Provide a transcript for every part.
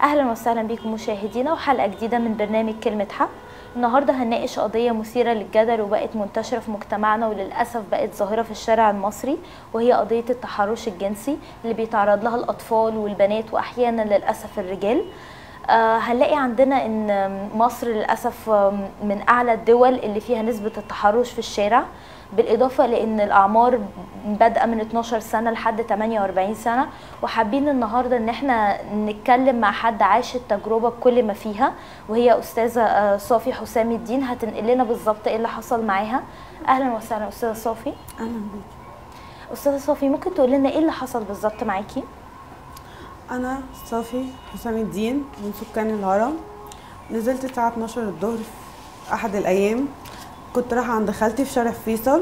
اهلا وسهلا بكم مشاهدينا وحلقه جديده من برنامج كلمه حق. النهارده هنناقش قضيه مثيره للجدل وبقت منتشره في مجتمعنا وللاسف بقت ظاهره في الشارع المصري، وهي قضيه التحرش الجنسي اللي بيتعرض لها الاطفال والبنات واحيانا للاسف الرجال. هنلاقي عندنا ان مصر للاسف من اعلى الدول اللي فيها نسبه التحرش في الشارع، بالاضافه لان الاعمار بادئه من 12 سنه لحد 48 سنه. وحابين النهارده ان احنا نتكلم مع حد عاش التجربه بكل ما فيها، وهي استاذه صافي حسام الدين هتنقل لنا بالظبط ايه اللي حصل معاها. اهلا وسهلا استاذه صافي. اهلا بيكي. استاذه صافي، ممكن تقول لنا ايه اللي حصل بالظبط معاكي؟ انا صافي حسام الدين من سكان الهرم. نزلت الساعه 12 الظهر في احد الايام، كنت رايحه عند خالتي في شارع فيصل،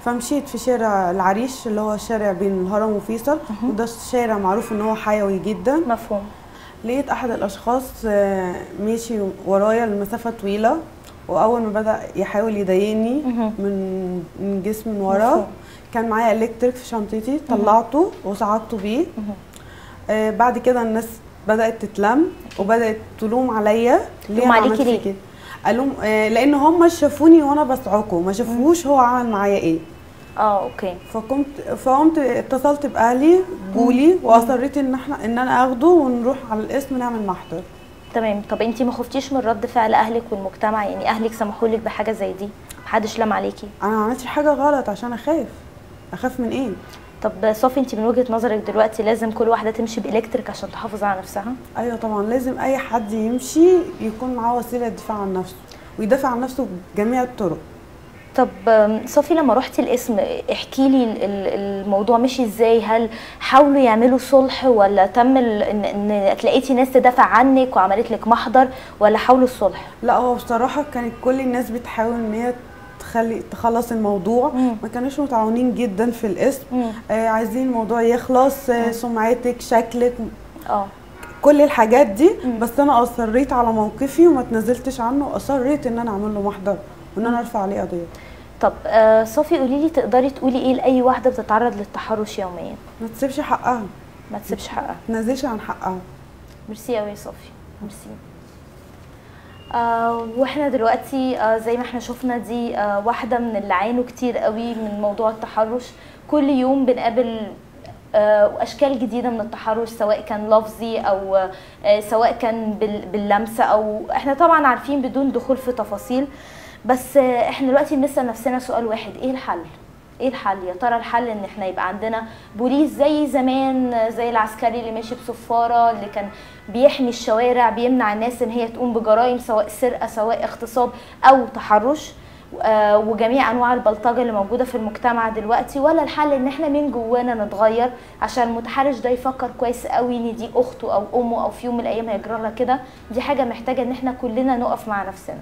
فمشيت في شارع العريش اللي هو شارع بين الهرم وفيصل، وده شارع معروف ان هو حيوي جدا. مفهوم. لقيت احد الاشخاص ماشي ورايا لمسافه طويله، واول ما بدا يحاول يضايقني من جسمي من ورا، كان معايا الكتريك في شنطتي، طلعته وصعدته بيه. بعد كده الناس بدات تتلم وبدات تلوم عليا. ليه عليكي ليه؟ كده قالوا لان هم شافوني وانا بصعقه، ما شافوش هو عمل معايا ايه. اوكي. فقمت اتصلت باهلي جولي، واصريت ان انا اخده ونروح على القسم نعمل محضر. تمام. طب انتي ما خفتيش من رد فعل اهلك والمجتمع؟ يعني اهلك سمحوا لك بحاجه زي دي؟ محدش لام عليكي؟ انا ما عملتش حاجه غلط عشان اخاف من ايه؟ طب صافي، انت من وجهه نظرك دلوقتي لازم كل واحده تمشي بالكتريك عشان تحافظ على نفسها؟ ايوه طبعا، لازم اي حد يمشي يكون معاه وسيله دفاع عن نفسه، ويدافع عن نفسه بجميع الطرق. طب صافي، لما رحتي القسم احكي لي الموضوع مشي ازاي؟ هل حاولوا يعملوا صلح، ولا تم ان تلاقيتي ناس تدافع عنك وعملت لك محضر، ولا حاولوا الصلح؟ لا، هو بصراحه كانت كل الناس بتحاول ان هي تخلص الموضوع. ما كانوش متعاونين جدا في القسم. عايزين الموضوع يخلص، سمعتك، شكلك، كل الحاجات دي. بس انا اصريت على موقفي وما تنازلتش عنه، واصريت ان انا اعمل له محضر وان انا ارفع عليه قضيه. طب صافي، قولي لي، تقدري تقولي ايه لاي واحده بتتعرض للتحرش يوميا؟ ما تسيبش حقها، ما تسيبش حقها، ما تنازلش عن حقها. ميرسي قوي يا صافي، ميرسي. واحنا دلوقتي زي ما احنا شفنا دي واحده من اللي عانوا كتير قوي من موضوع التحرش. كل يوم بنقابل اشكال جديده من التحرش، سواء كان لفظي او سواء كان باللمسه، او احنا طبعا عارفين بدون دخول في تفاصيل. بس احنا دلوقتي بنسال نفسنا سؤال واحد: ايه الحل؟ ايه الحل؟ يا ترى الحل ان احنا يبقى عندنا بوليس زي زمان، زي العسكري اللي ماشي بصفاره، اللي كان بيحمي الشوارع، بيمنع الناس ان هي تقوم بجرائم سواء سرقه سواء اغتصاب او تحرش، وجميع انواع البلطجه اللي موجوده في المجتمع دلوقتي؟ ولا الحل ان احنا من جوانا نتغير عشان المتحرش ده يفكر كويس قوي ان دي اخته او امه او في يوم من الايام هيجرى لها كده؟ دي حاجه محتاجه ان احنا كلنا نقف مع نفسنا.